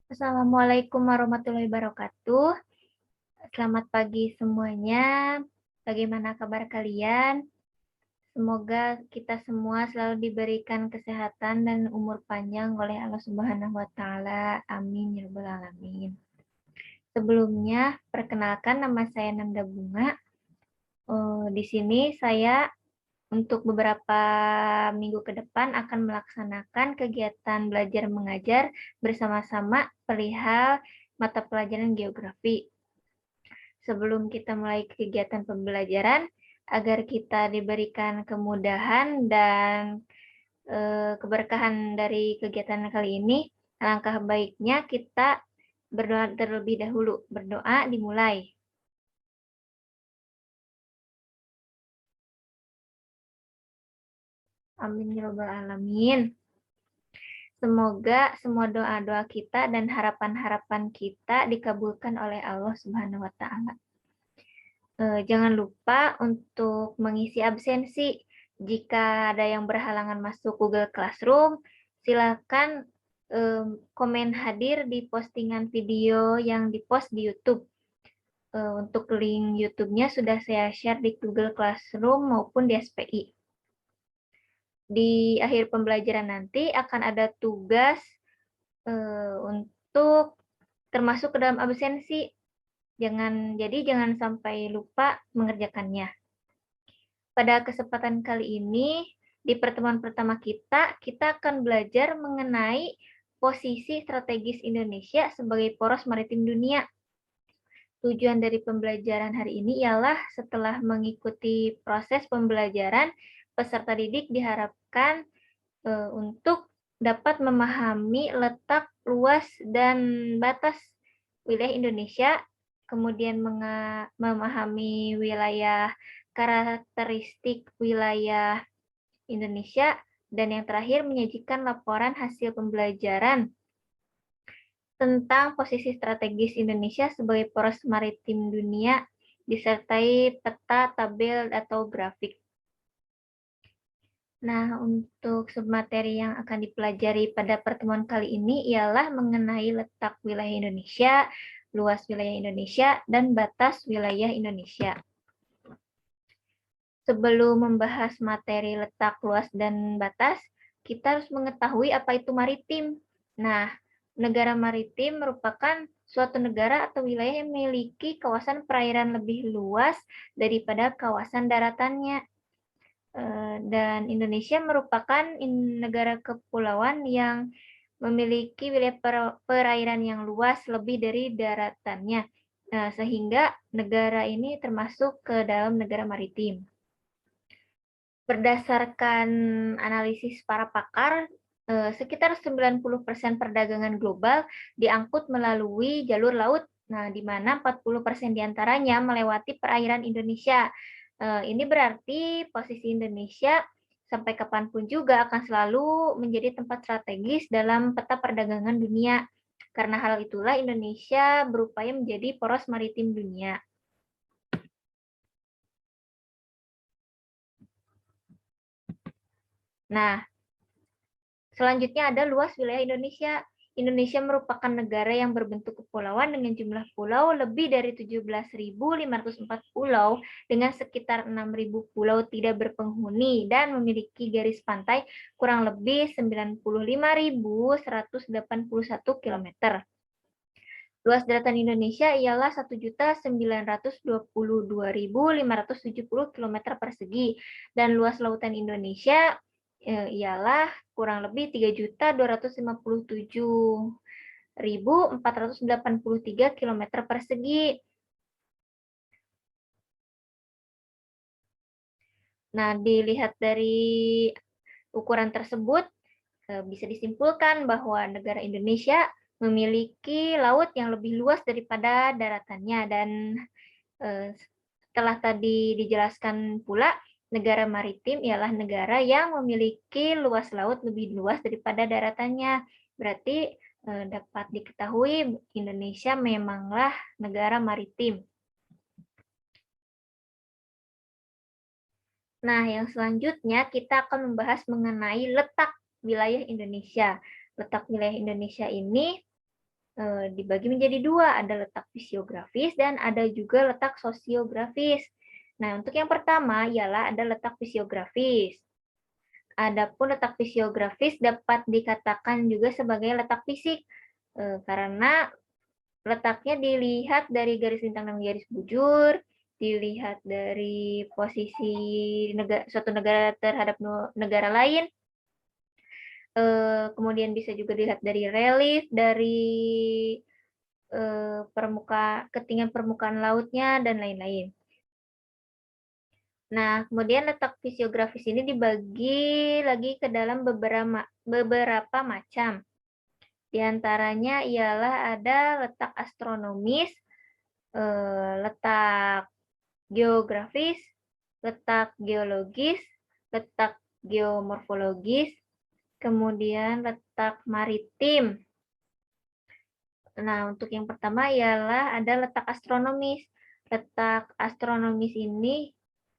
Assalamualaikum warahmatullahi wabarakatuh. Selamat pagi semuanya. Bagaimana kabar kalian? Semoga kita semua selalu diberikan kesehatan dan umur panjang oleh Allah Subhanahu wa taala. Amin ya rabbal alamin. Sebelumnya, perkenalkan nama saya Nanda Bunga. Di sini saya untuk beberapa minggu ke depan akan melaksanakan kegiatan belajar mengajar bersama-sama perihal mata pelajaran geografi. Sebelum kita mulai kegiatan pembelajaran, agar kita diberikan kemudahan dan keberkahan dari kegiatan kali ini, alangkah baiknya kita berdoa terlebih dahulu. Berdoa dimulai. Amin ya rabbal alamin. Semoga semua doa-doa kita dan harapan-harapan kita dikabulkan oleh Allah Subhanahu wa taala. Jangan lupa untuk mengisi absensi. Jika ada yang berhalangan masuk Google Classroom, silakan komen hadir di postingan video yang dipost di YouTube. Untuk link YouTube-nya sudah saya share di Google Classroom maupun di SPI. Di akhir pembelajaran nanti akan ada tugas untuk termasuk ke dalam absensi. Jangan sampai lupa mengerjakannya. Pada kesempatan kali ini, di pertemuan pertama kita akan belajar mengenai posisi strategis Indonesia sebagai poros maritim dunia. Tujuan dari pembelajaran hari ini ialah setelah mengikuti proses pembelajaran, peserta didik diharapkan untuk dapat memahami letak, luas, dan batas wilayah Indonesia, kemudian memahami wilayah karakteristik wilayah Indonesia, dan yang terakhir menyajikan laporan hasil pembelajaran tentang posisi strategis Indonesia sebagai poros maritim dunia, disertai peta, tabel, atau grafik. Nah, untuk submateri yang akan dipelajari pada pertemuan kali ini ialah mengenai letak wilayah Indonesia, luas wilayah Indonesia, dan batas wilayah Indonesia. Sebelum membahas materi letak, luas, dan batas, kita harus mengetahui apa itu maritim. Nah, negara maritim merupakan suatu negara atau wilayah yang memiliki kawasan perairan lebih luas daripada kawasan daratannya. Dan Indonesia merupakan negara kepulauan yang memiliki wilayah perairan yang luas lebih dari daratannya. Sehingga negara ini termasuk ke dalam negara maritim. Berdasarkan analisis para pakar, sekitar 90% perdagangan global diangkut melalui jalur laut, di mana 40% diantaranya melewati perairan Indonesia. Ini berarti posisi Indonesia sampai kapanpun juga akan selalu menjadi tempat strategis dalam peta perdagangan dunia. Karena hal itulah Indonesia berupaya menjadi poros maritim dunia. Nah, selanjutnya ada luas wilayah Indonesia. Indonesia merupakan negara yang berbentuk kepulauan dengan jumlah pulau lebih dari 17.504 pulau dengan sekitar 6.000 pulau tidak berpenghuni dan memiliki garis pantai kurang lebih 95.181 km. Luas daratan Indonesia ialah 1.922.570 km persegi dan luas lautan Indonesia ialah kurang lebih 3.257.483 km persegi. Nah, dilihat dari ukuran tersebut, bisa disimpulkan bahwa negara Indonesia memiliki laut yang lebih luas daripada daratannya. Dan setelah tadi dijelaskan pula, negara maritim ialah negara yang memiliki luas laut lebih luas daripada daratannya. Berarti dapat diketahui Indonesia memanglah negara maritim. Nah, yang selanjutnya kita akan membahas mengenai letak wilayah Indonesia. Letak wilayah Indonesia ini dibagi menjadi dua, ada letak fisiografis dan ada juga letak sosiografis. Nah, untuk yang pertama ialah ada letak fisiografis. Adapun letak fisiografis dapat dikatakan juga sebagai letak fisik, karena letaknya dilihat dari garis lintang dan garis bujur, dilihat dari posisi suatu negara terhadap negara lain, kemudian bisa juga dilihat dari relief, dari ketinggian permukaan lautnya, dan lain-lain. Nah, kemudian letak fisiografis ini dibagi lagi ke dalam beberapa macam. Di antaranya ialah ada letak astronomis, letak geografis, letak geologis, letak geomorfologis, kemudian letak maritim. Nah, untuk yang pertama ialah ada letak astronomis. Letak astronomis ini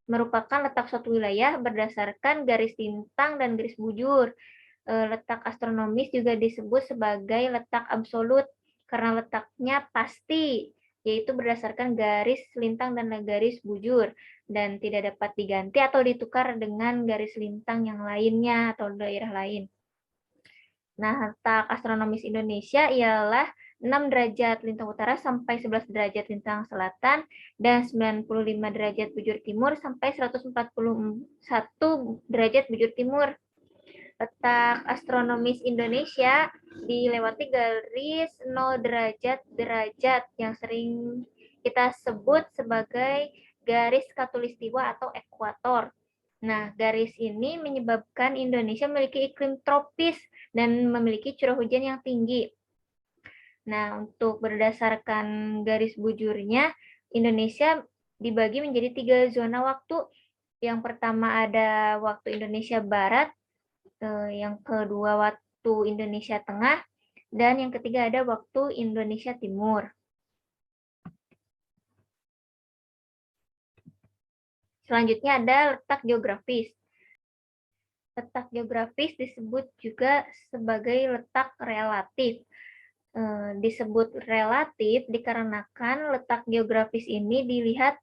merupakan letak suatu wilayah berdasarkan garis lintang dan garis bujur. Letak astronomis juga disebut sebagai letak absolut karena letaknya pasti, yaitu berdasarkan garis lintang dan garis bujur, dan tidak dapat diganti atau ditukar dengan garis lintang yang lainnya atau daerah lain. Nah, letak astronomis Indonesia ialah 6 derajat lintang utara sampai 11 derajat lintang selatan, dan 95 derajat bujur timur sampai 141 derajat bujur timur. Letak astronomis Indonesia dilewati garis 0 derajat yang sering kita sebut sebagai garis khatulistiwa atau ekuator. Nah, garis ini menyebabkan Indonesia memiliki iklim tropis dan memiliki curah hujan yang tinggi. Nah, untuk berdasarkan garis bujurnya, Indonesia dibagi menjadi 3 zona waktu. Yang pertama ada waktu Indonesia Barat, yang kedua waktu Indonesia Tengah, dan yang ketiga ada waktu Indonesia Timur. Selanjutnya ada letak geografis. Letak geografis disebut juga sebagai letak relatif. Disebut relatif dikarenakan letak geografis ini dilihat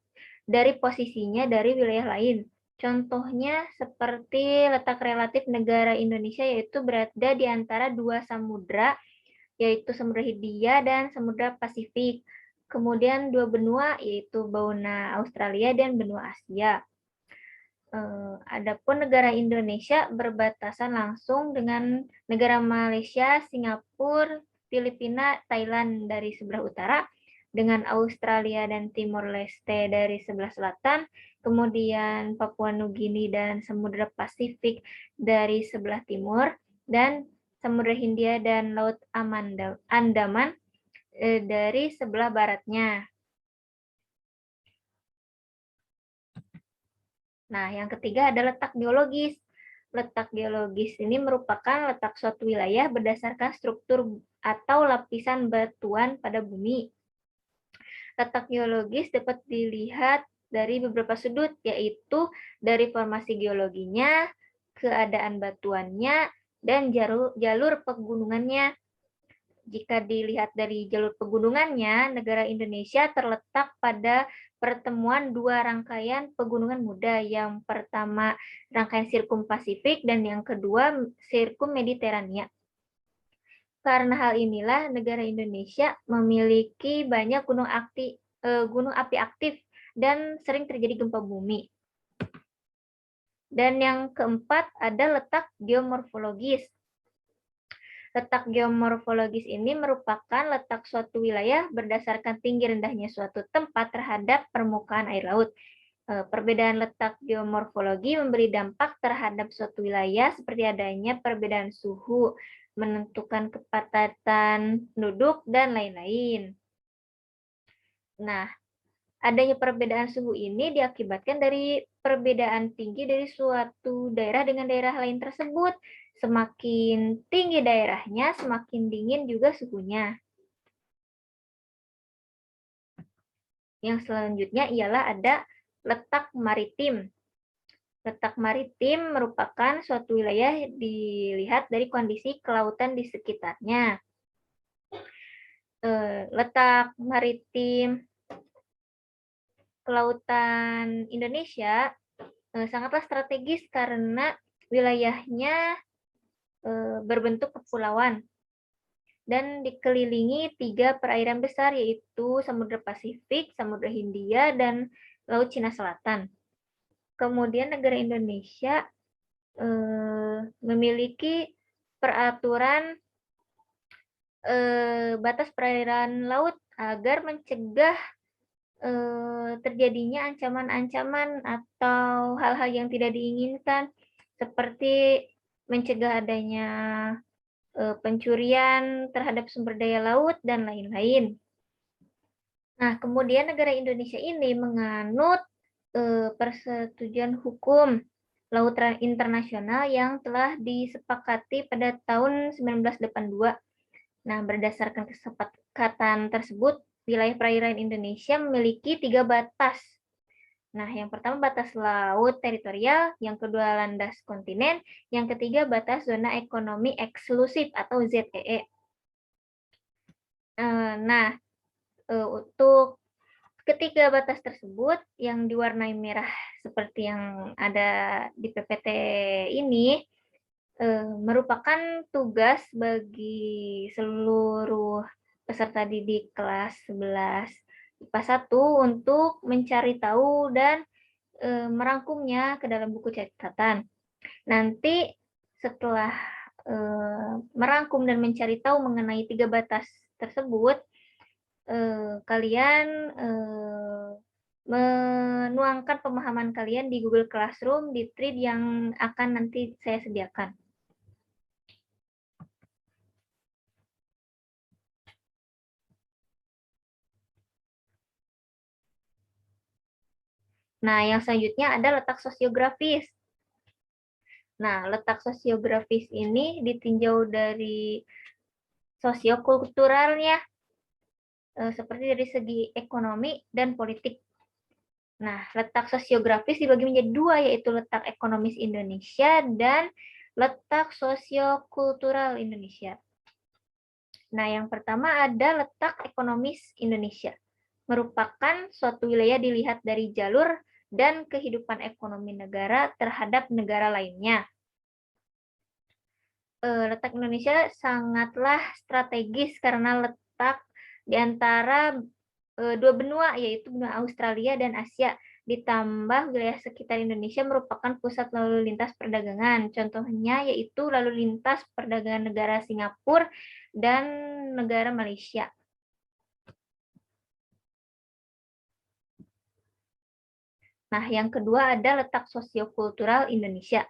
dari posisinya dari wilayah lain. Contohnya seperti letak relatif negara Indonesia, yaitu berada di antara dua samudra, yaitu Samudra Hindia dan Samudra Pasifik. Kemudian dua benua, yaitu benua Australia dan benua Asia. Adapun negara Indonesia berbatasan langsung dengan negara Malaysia, Singapura, Filipina, Thailand dari sebelah utara, dengan Australia dan Timor Leste dari sebelah selatan, kemudian Papua Nugini dan Samudra Pasifik dari sebelah timur, dan Samudra Hindia dan Laut Andaman dari sebelah baratnya. Nah, yang ketiga ada letak geologis. Letak geologis ini merupakan letak suatu wilayah berdasarkan struktur atau lapisan batuan pada bumi. Letak geologis dapat dilihat dari beberapa sudut, yaitu dari formasi geologinya, keadaan batuannya, dan jalur pegunungannya. Jika dilihat dari jalur pegunungannya, negara Indonesia terletak pada pertemuan dua rangkaian pegunungan muda. Yang pertama rangkaian Sirkum Pasifik dan yang kedua Sirkum Mediterania. Karena hal inilah negara Indonesia memiliki banyak gunung api aktif dan sering terjadi gempa bumi. Dan yang keempat ada letak geomorfologis. Letak geomorfologis ini merupakan letak suatu wilayah berdasarkan tinggi rendahnya suatu tempat terhadap permukaan air laut. Perbedaan letak geomorfologi memberi dampak terhadap suatu wilayah seperti adanya perbedaan suhu, menentukan kepadatan penduduk, dan lain-lain. Nah, adanya perbedaan suhu ini diakibatkan dari perbedaan tinggi dari suatu daerah dengan daerah lain tersebut. Semakin tinggi daerahnya, semakin dingin juga suhunya. Yang selanjutnya ialah ada letak maritim. Letak maritim merupakan suatu wilayah dilihat dari kondisi kelautan di sekitarnya. letak maritim kelautan Indonesia sangatlah strategis karena wilayahnya berbentuk kepulauan dan dikelilingi 3 perairan besar, yaitu Samudra Pasifik, Samudra Hindia, dan Laut Cina Selatan. Kemudian negara Indonesia memiliki peraturan batas perairan laut agar mencegah terjadinya ancaman-ancaman atau hal-hal yang tidak diinginkan, seperti mencegah adanya pencurian terhadap sumber daya laut, dan lain-lain. Nah, kemudian negara Indonesia ini menganut persetujuan hukum laut internasional yang telah disepakati pada tahun 1982. Nah, berdasarkan kesepakatan tersebut, wilayah perairan Indonesia memiliki 3 batas. Nah, yang pertama batas laut teritorial, yang kedua landas kontinen, yang ketiga batas zona ekonomi eksklusif atau ZEE. Nah, untuk ketiga batas tersebut yang diwarnai merah seperti yang ada di PPT ini, merupakan tugas bagi seluruh peserta didik kelas 11 IPA 1 untuk mencari tahu dan merangkumnya ke dalam buku catatan. Nanti setelah merangkum dan mencari tahu mengenai 3 batas tersebut, kalian menuangkan pemahaman kalian di Google Classroom di thread yang akan nanti saya sediakan. Nah, yang selanjutnya ada letak sosiografis. Nah, letak sosiografis ini ditinjau dari sosiokulturalnya, seperti dari segi ekonomi dan politik. Nah, letak sosiografis dibagi menjadi 2, yaitu letak ekonomis Indonesia dan letak sosiokultural Indonesia. Nah, yang pertama ada letak ekonomis Indonesia. Merupakan suatu wilayah dilihat dari jalur dan kehidupan ekonomi negara terhadap negara lainnya. Letak Indonesia sangatlah strategis karena letak di antara 2 benua, yaitu benua Australia dan Asia. Ditambah wilayah sekitar Indonesia merupakan pusat lalu lintas perdagangan. Contohnya yaitu lalu lintas perdagangan negara Singapura dan negara Malaysia. Nah, yang kedua ada letak sosiokultural Indonesia.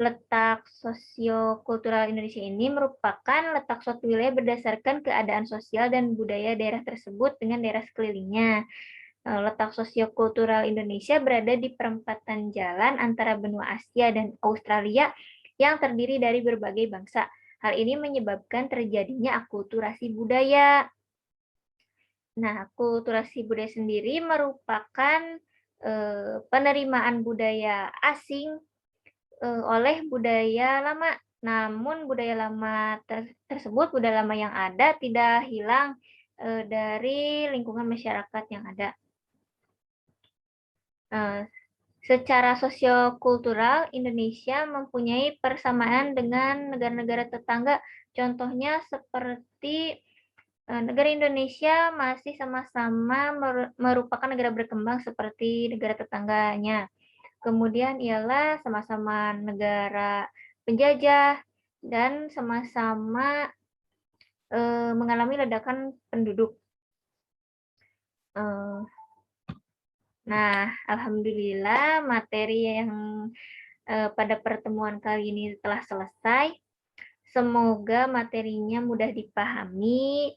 Letak sosiokultural Indonesia ini merupakan letak suatu wilayah berdasarkan keadaan sosial dan budaya daerah tersebut dengan daerah sekelilingnya. Letak sosiokultural Indonesia berada di perempatan jalan antara benua Asia dan Australia yang terdiri dari berbagai bangsa. Hal ini menyebabkan terjadinya akulturasi budaya. Nah, akulturasi budaya sendiri merupakan penerimaan budaya asing oleh budaya lama. Namun budaya lama tersebut, budaya lama yang ada tidak hilang dari lingkungan masyarakat yang ada. Secara sosiokultural, Indonesia mempunyai persamaan dengan negara-negara tetangga. Contohnya seperti negara Indonesia masih sama-sama merupakan negara berkembang seperti negara tetangganya. Kemudian ialah sama-sama negara penjajah dan sama-sama mengalami ledakan penduduk. Nah, alhamdulillah materi yang pada pertemuan kali ini telah selesai. Semoga materinya mudah dipahami.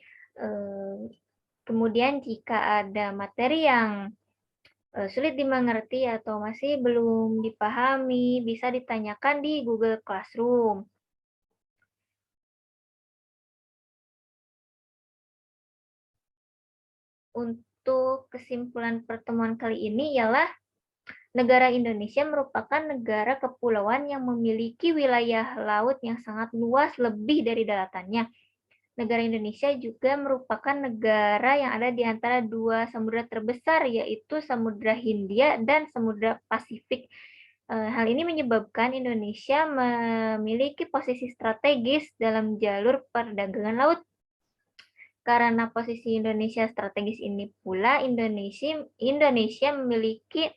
Kemudian jika ada materi yang sulit dimengerti atau masih belum dipahami, bisa ditanyakan di Google Classroom. Untuk kesimpulan pertemuan kali ini ialah negara Indonesia merupakan negara kepulauan yang memiliki wilayah laut yang sangat luas lebih dari daratannya. negara Indonesia juga merupakan negara yang ada di antara dua samudera terbesar, yaitu Samudra Hindia dan Samudra Pasifik. Hal ini menyebabkan Indonesia memiliki posisi strategis dalam jalur perdagangan laut. Karena posisi Indonesia strategis ini pula, Indonesia memiliki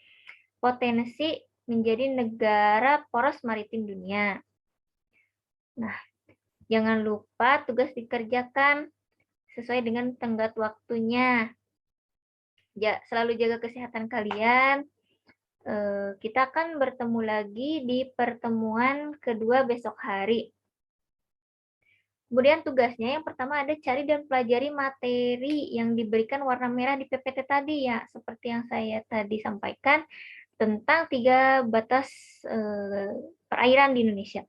potensi menjadi negara poros maritim dunia. Nah, jangan lupa tugas dikerjakan sesuai dengan tenggat waktunya. Selalu jaga kesehatan kalian. Kita akan bertemu lagi di pertemuan kedua besok hari. Kemudian tugasnya yang pertama ada cari dan pelajari materi yang diberikan warna merah di PPT tadi ya, seperti yang saya tadi sampaikan tentang 3 batas perairan di Indonesia.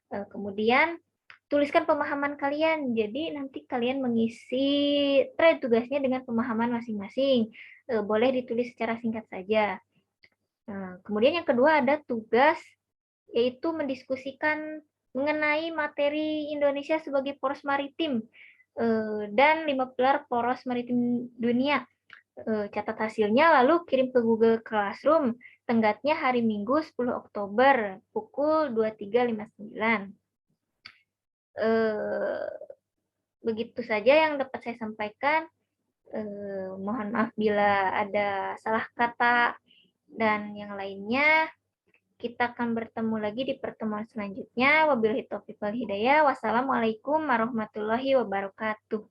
Kemudian tuliskan pemahaman kalian. Jadi nanti kalian mengisi thread tugasnya dengan pemahaman masing-masing. Boleh ditulis secara singkat saja. Kemudian yang kedua ada tugas, yaitu mendiskusikan mengenai materi Indonesia sebagai poros maritim dan 5 pilar poros maritim dunia. Catat hasilnya lalu kirim ke Google Classroom. Tenggatnya hari Minggu 10 Oktober pukul 23.59. Begitu saja yang dapat saya sampaikan. Mohon maaf bila ada salah kata dan yang lainnya. Kita akan bertemu lagi di pertemuan selanjutnya. Wabillahi taufiq wal hidayah. Wassalamualaikum warahmatullahi wabarakatuh.